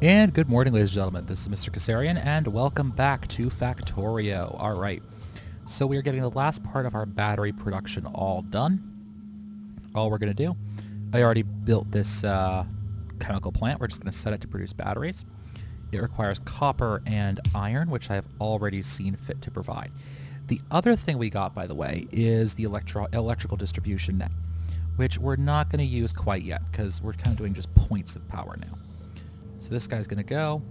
And good morning, ladies and gentlemen. This is Mr. Kasarian, and welcome back to Factorio. Alright, so we are getting the last part of our battery production all done. All we're going to do, I already built this chemical plant. We're just going to set it to produce batteries. It requires copper and iron, which I have already seen fit to provide. The other thing we got, by the way, is the electrical distribution net, which we're not going to use quite yet, because we're kind of doing just points of power now. So this guy's going to go.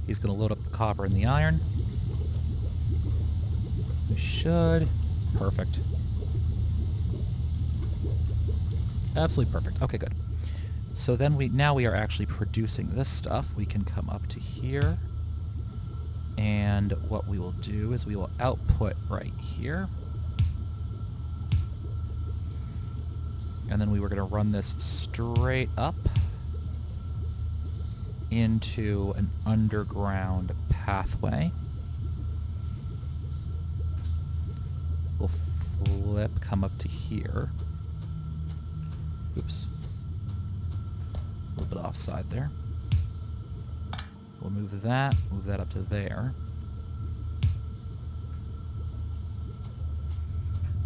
He's going to load up the copper and the iron. We should. Perfect. Absolutely perfect. Okay, good. So then now we are actually producing this stuff. We can come up to here. And what we will do is we will output right here. And then we were going to run this straight up into an underground pathway. We'll flip, come up to here. Oops. A little bit offside there. We'll move that up to there.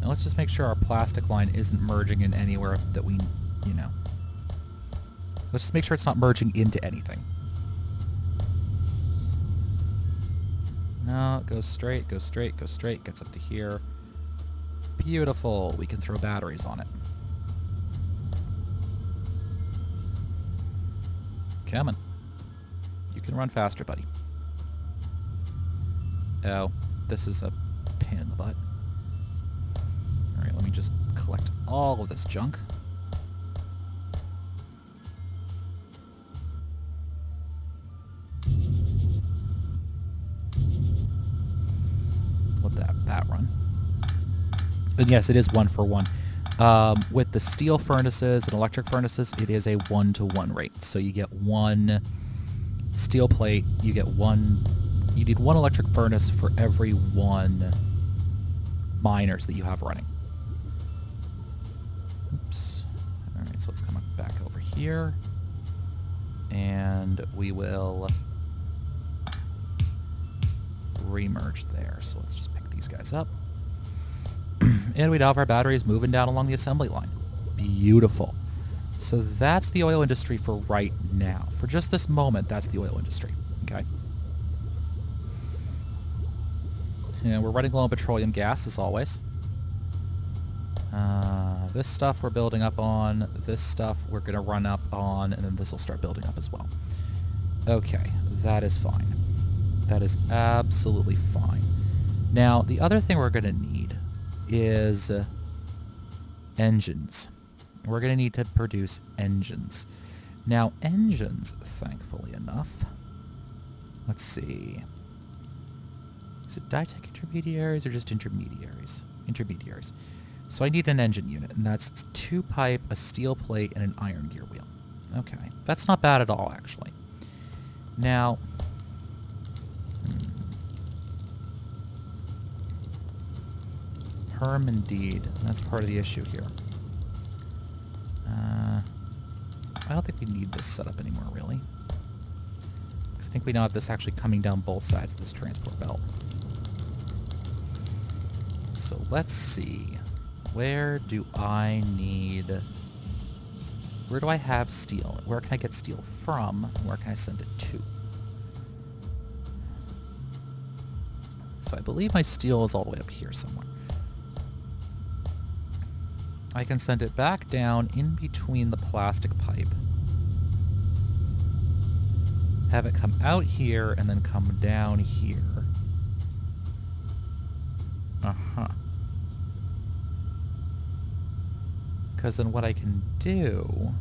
Now let's just make sure our plastic line isn't merging in anywhere that we, Let's just make sure it's not merging into anything. No, it goes straight, goes straight, goes straight, gets up to here. Beautiful. We can throw batteries on it. Come on. You can run faster, buddy. Oh, this is a pain in the butt. Alright, let me just collect all of this junk. Let that run. And yes, it is 1 for 1. With the steel furnaces and electric furnaces, it is a 1-to-1 rate. So you get 1 steel plate, you need 1 electric furnace for every 1 miners that you have running. Oops. Alright, so let's come back over here. And we will remerge there. So let's just pick these guys up. And we'd have our batteries moving down along the assembly line. Beautiful. So that's the oil industry for right now. For just this moment, that's the oil industry. Okay? And we're running low on petroleum gas, as always. This stuff we're building up on. This stuff we're going to run up on, and then this will start building up as well. Okay, that is fine. That is absolutely fine. Now, the other thing we're going to need is engines. We're going to need to produce engines. Now, engines, thankfully enough, let's see. Is it Dytech intermediaries or just intermediaries? Intermediaries. So I need an engine unit, and that's 2 pipe, a steel plate, and an iron gear wheel. Okay. That's not bad at all, actually. Now, perm indeed. That's part of the issue here. I don't think we need this setup anymore, really. I think we now have this actually coming down both sides of this transport belt. So let's see. Where do I have steel? Where can I get steel from? Where can I send it to? So I believe my steel is all the way up here somewhere. I can send it back down in between the plastic pipe. Have it come out here and then come down here. Uh-huh. Because then what I can do...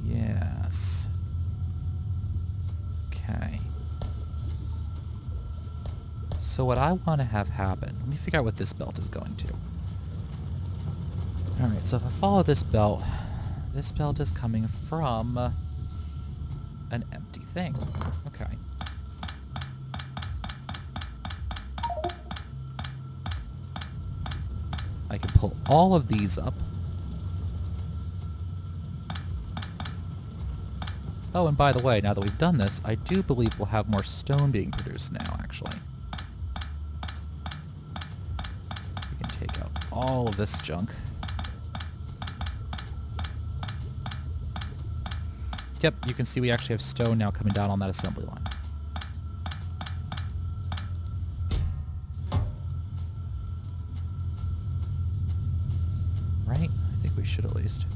Yes. Okay. So what I want to have happen... Let me figure out what this belt is going to. Alright, so if I follow this belt is coming from an empty thing. Okay. I can pull all of these up. Oh, and by the way, now that we've done this, I do believe we'll have more stone being produced now, actually. We can take out all of this junk. Yep, you can see we actually have stone now coming down on that assembly line. Right? I think we should at least.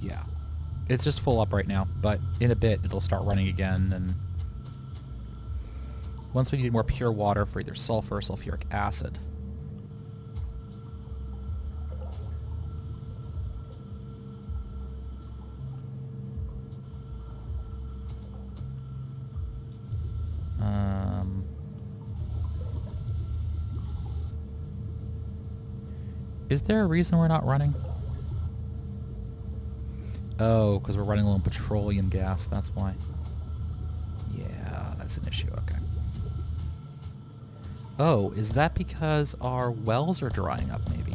Yeah. It's just full up right now, but in a bit it'll start running again, and once we need more pure water for either sulfur or sulfuric acid. Is there a reason we're not running? Oh, because we're running low on petroleum gas, that's why. Yeah, that's an issue, okay. Oh, is that because our wells are drying up, maybe?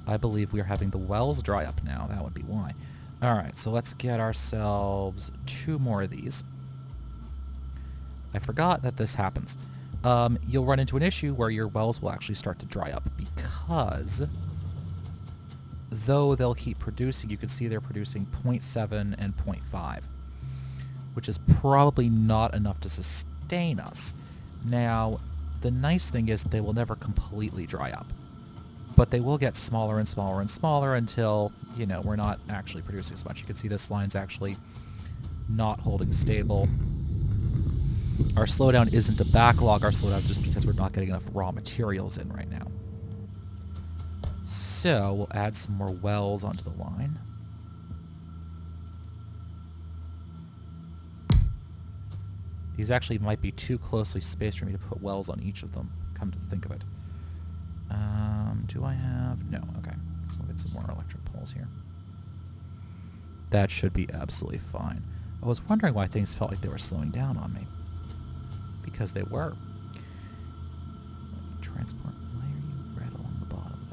I believe we are having the wells dry up now, that would be why. Alright, so let's get ourselves 2 more of these. I forgot that this happens. You'll run into an issue where your wells will actually start to dry up because though they'll keep producing, you can see they're producing 0.7 and 0.5, which is probably not enough to sustain us. Now, the nice thing is they will never completely dry up, but they will get smaller and smaller and smaller until, you know, we're not actually producing as much. You can see this line's actually not holding stable. Our slowdown isn't a backlog, our slowdown is just because we're not getting enough raw materials in right now. So, we'll add some more wells onto the line. These actually might be too closely spaced for me to put wells on each of them, come to think of it. Do I have... No, okay. So we'll get some more electric poles here. That should be absolutely fine. I was wondering why things felt like they were slowing down on me. Because they were. Transport. Why are you red along the bottom,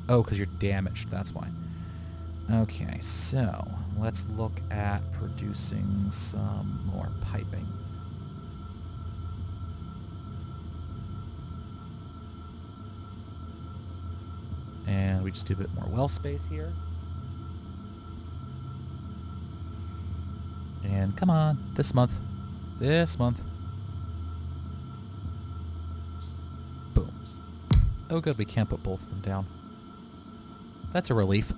though? Oh, because you're damaged. That's why. Okay, so let's look at producing some more piping. And we just do a bit more well space here. And come on, this month. This month. Boom. Oh good, we can't put both of them down. That's a relief.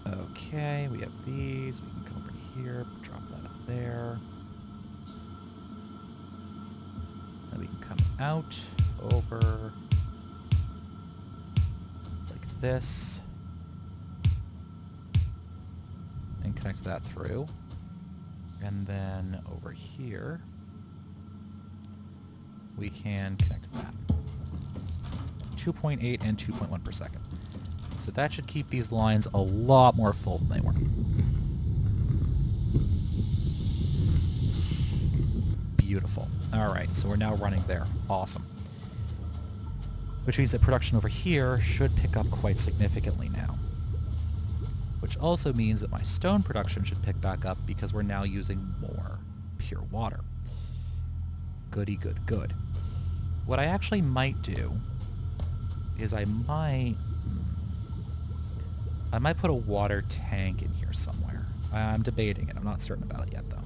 Okay, we have these. We can come over here, drop that up there. And we can come out, over, like this. And connect that through. And then over here, we can connect that. 2.8 and 2.1 per second. So that should keep these lines a lot more full than they were. Beautiful. Alright, so we're now running there. Awesome. Which means that production over here should pick up quite significantly now. Which also means that my stone production should pick back up because we're now using more pure water. Goody good good. What I actually might do is I might put a water tank in here somewhere. I'm debating it. I'm not certain about it yet, though.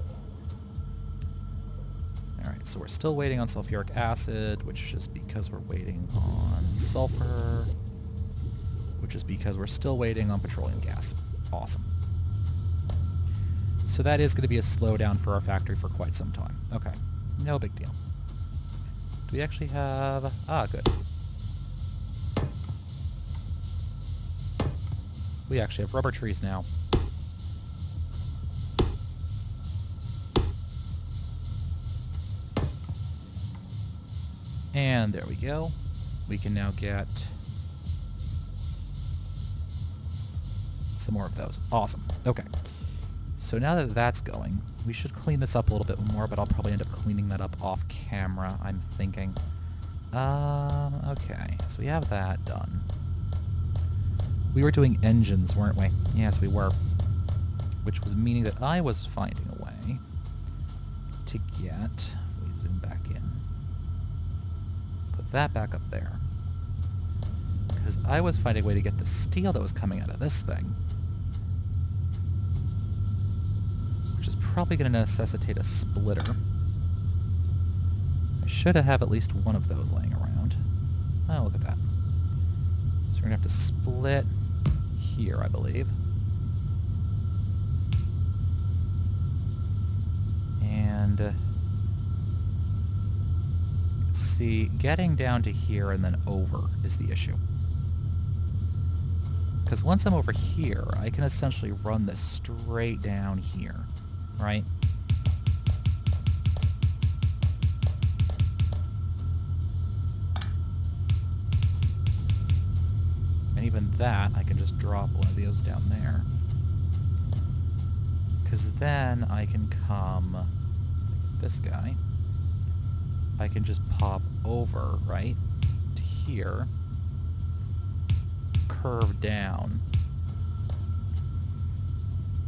Alright, so we're still waiting on sulfuric acid, which is because we're waiting on sulfur, which is because we're still waiting on petroleum gas. Awesome. So that is going to be a slowdown for our factory for quite some time. Okay, no big deal. Do we actually have... Ah, good. We actually have rubber trees now. And there we go. We can now get Some more of those. Awesome. Okay. So now that that's going, we should clean this up a little bit more, but I'll probably end up cleaning that up off camera, I'm thinking. Okay. So we have that done. We were doing engines, weren't we? Yes, we were. Which was meaning that I was finding a way to get... If we zoom back in. Put that back up there. Because I was finding a way to get the steel that was coming out of this thing. Which is probably going to necessitate a splitter. I should have at least one of those laying around. Oh, look at that. So we're going to have to split here, I believe. And see, getting down to here and then over is the issue. Because once I'm over here, I can essentially run this straight down here, right? And even that, I can just drop one of those down there. Because then I can come, like this guy, I can just pop over, right, to here, curve down,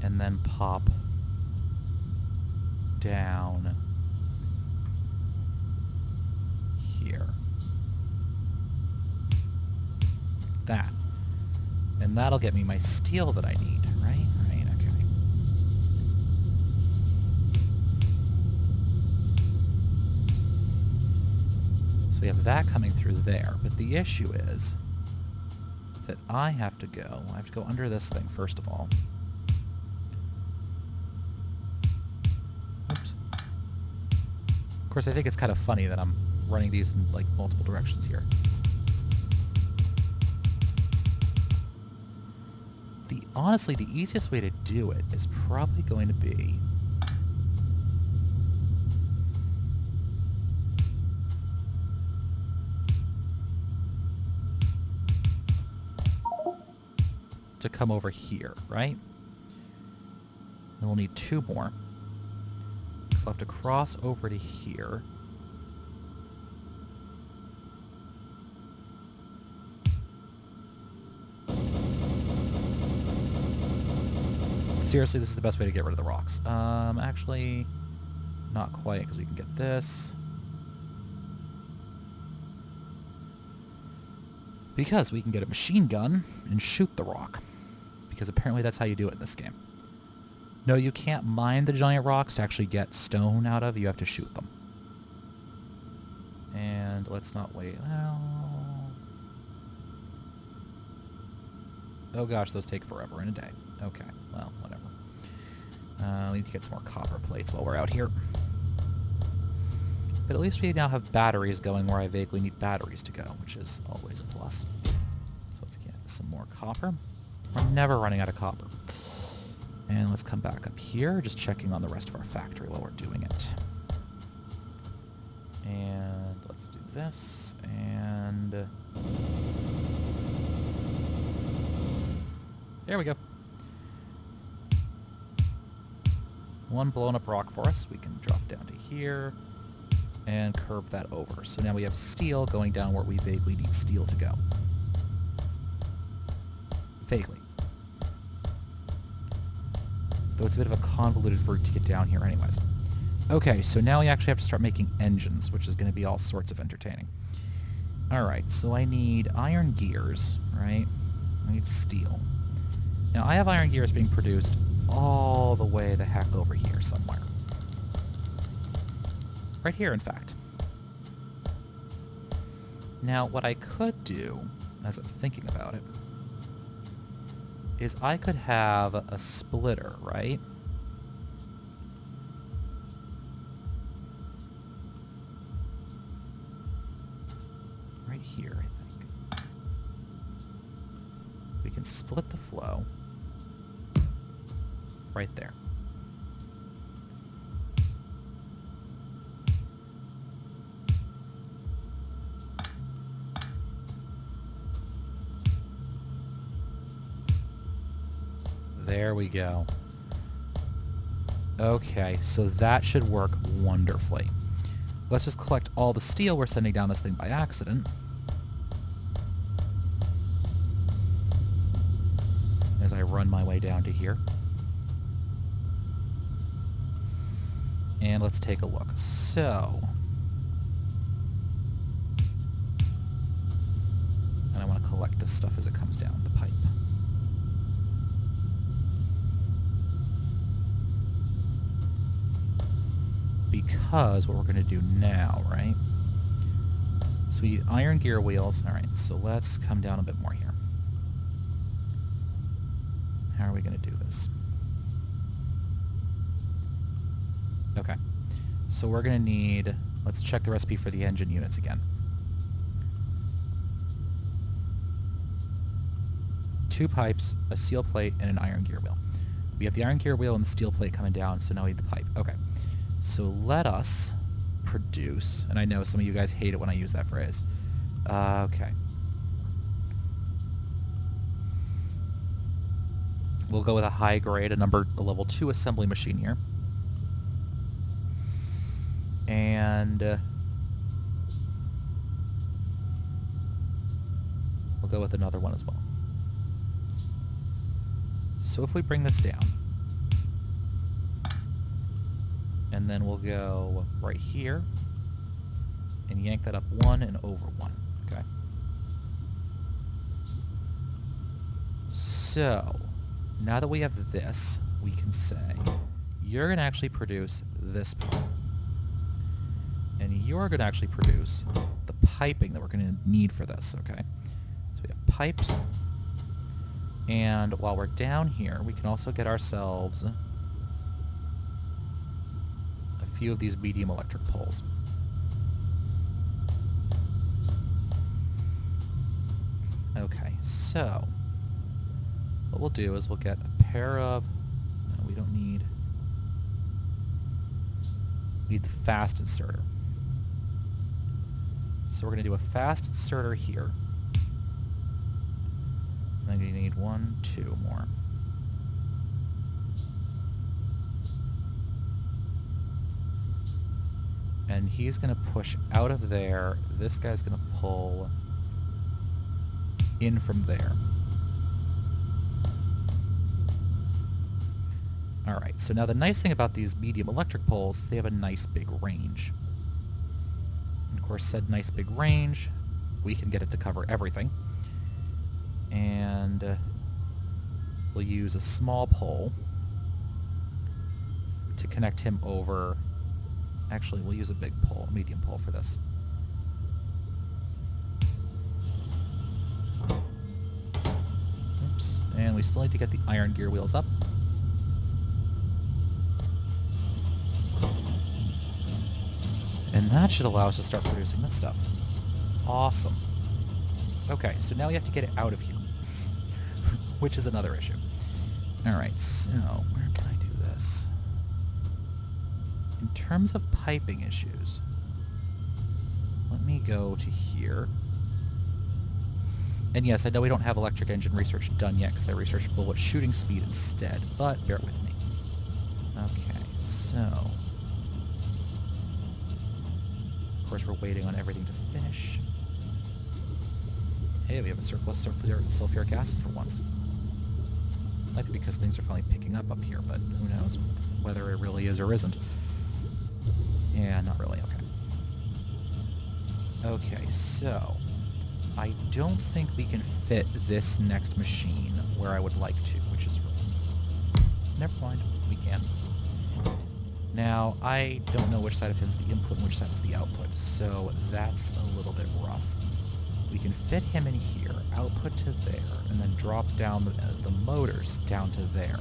and then pop down here. That. And that'll get me my steel that I need, right? Right, okay. So we have that coming through there, but the issue is that I have to go under this thing first of all. Oops. Of course, I think it's kind of funny that I'm running these in like multiple directions here. Honestly, the easiest way to do it is probably going to be to come over here, right? And we'll need two more. So I'll have to cross over to here. Seriously, this is the best way to get rid of the rocks. Actually, not quite, because we can get this. Because we can get a machine gun and shoot the rock. Because apparently that's how you do it in this game. No, you can't mine the giant rocks to actually get stone out of. You have to shoot them. And let's not wait. Oh gosh, those take forever in a day. Okay, well, whatever. We need to get some more copper plates while we're out here. But at least we now have batteries going where I vaguely need batteries to go, which is always a plus. So let's get some more copper. We're never running out of copper. And let's come back up here, just checking on the rest of our factory while we're doing it. And let's do this, and... there we go. One blown up rock for us. We can drop down to here and curve that over. So now we have steel going down where we vaguely need steel to go. Vaguely. Though it's a bit of a convoluted route to get down here anyways. Okay, so now we actually have to start making engines, which is going to be all sorts of entertaining. Alright, so I need iron gears, right? I need steel. Now, I have iron gears being produced all the way the heck over here somewhere. Right here, in fact. Now, what I could do, as I'm thinking about it, is I could have a splitter, right? Right here, I think. We can split the flow. Right there. There we go. Okay, so that should work wonderfully. Let's just collect all the steel we're sending down this thing by accident. As I run my way down to here. And let's take a look. So... and I want to collect this stuff as it comes down the pipe. Because what we're going to do now, right? So we need iron gear wheels. All right, so let's come down a bit more here. How are we going to do this? Okay. So we're going to need... let's check the recipe for the engine units again. 2 pipes, a steel plate, and an iron gear wheel. We have the iron gear wheel and the steel plate coming down, so now we need the pipe. Okay. So let us produce... and I know some of you guys hate it when I use that phrase. Okay. We'll go with a high grade, a level 2 assembly machine here. And we'll go with another one as well. So if we bring this down, and then we'll go right here and yank that up 1 and over 1. Okay. So now that we have this, we can say you're going to actually produce this part. And you're going to actually produce the piping that we're going to need for this, okay? So we have pipes. And while we're down here, we can also get ourselves a few of these medium electric poles. Okay, so what we'll do is we'll get a pair of... no, we don't need... we need the fast inserter. So we're going to do a fast inserter here. And then you need 1, 2 more. And he's going to push out of there. This guy's going to pull in from there. Alright, so now the nice thing about these medium electric poles is they have a nice big range. And of course, said nice big range, we can get it to cover everything. And we'll use a small pole to connect him over. Actually, we'll use a big pole, a medium pole for this. Oops. And we still need to get the iron gear wheels up. And that should allow us to start producing this stuff. Awesome. Okay, so now we have to get it out of here, which is another issue. Alright, so where can I do this? In terms of piping issues, let me go to here. And yes, I know we don't have electric engine research done yet because I researched bullet shooting speed instead, but bear with me. Okay, so... of course, we're waiting on everything to finish. Hey, we have a surplus sulfuric acid for once. Might be because things are finally picking up here, but who knows whether it really is or isn't. Yeah, not really. Okay. Okay, so I don't think we can fit this next machine where I would like to, which is... never mind, we can. Now, I don't know which side of him is the input and which side is the output, so that's a little bit rough. We can fit him in here, output to there, and then drop down the motors down to there.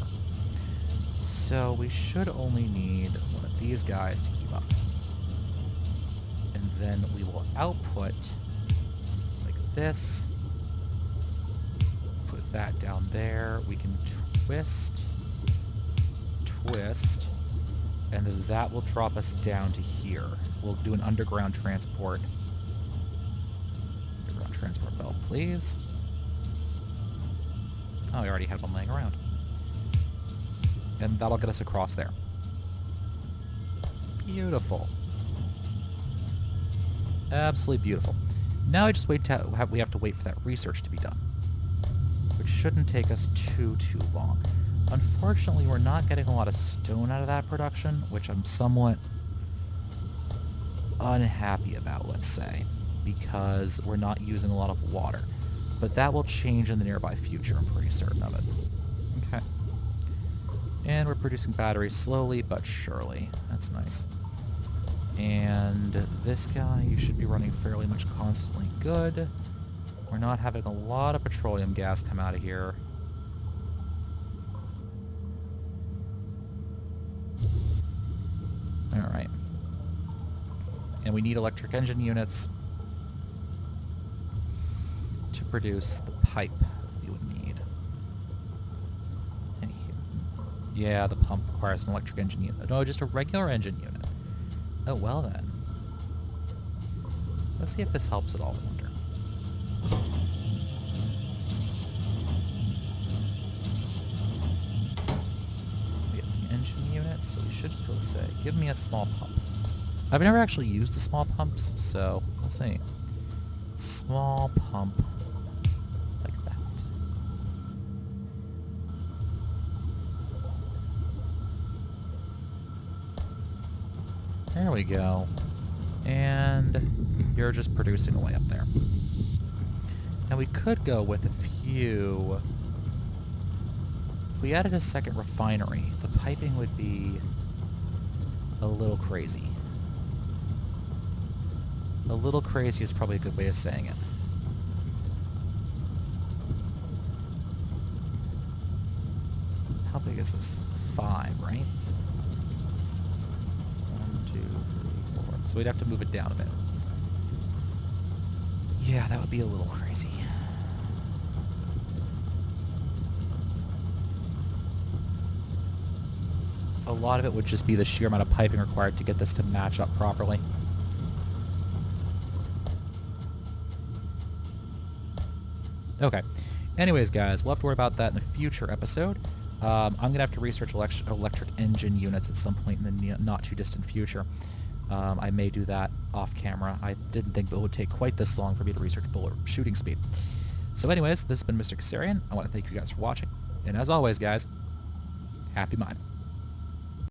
So we should only need one of these guys to keep up. And then we will output like this. Put that down there. We can twist, and then that will drop us down to here. We'll do an underground transport. Underground transport belt, please. Oh, we already had one laying around. And that'll get us across there. Beautiful. Absolutely beautiful. Now I just we have to wait for that research to be done, which shouldn't take us too long. Unfortunately, we're not getting a lot of stone out of that production, which I'm somewhat unhappy about, let's say, because we're not using a lot of water. But that will change in the nearby future, I'm pretty certain of it. Okay. And we're producing batteries slowly but surely. That's nice. And this guy, you should be running fairly much constantly good. We're not having a lot of petroleum gas come out of here. Alright. And we need electric engine units to produce the pipe we would need. And yeah, the pump requires an electric engine unit. No, just a regular engine unit. Oh, well then. Let's see if this helps at all, I wonder. We get the engine unit, so we should just be able to say, give me a small pump. I've never actually used the small pumps, so let's see. Small pump. Like that. There we go. And you're just producing away up there. Now we could go with a few... If we added a second refinery, the piping would be a little crazy. A little crazy is probably a good way of saying it. How big is this? 5, right? 1, 2, 3, 4. So we'd have to move it down a bit. Yeah, that would be a little crazy. A lot of it would just be the sheer amount of piping required to get this to match up properly. Okay. Anyways, guys, we'll have to worry about that in a future episode. I'm going to have to research electric engine units at some point in the not-too-distant future. I may do that off camera. I didn't think it would take quite this long for me to research bullet shooting speed. So anyways, this has been Mr. Kasarian. I want to thank you guys for watching. And as always, guys, happy mining.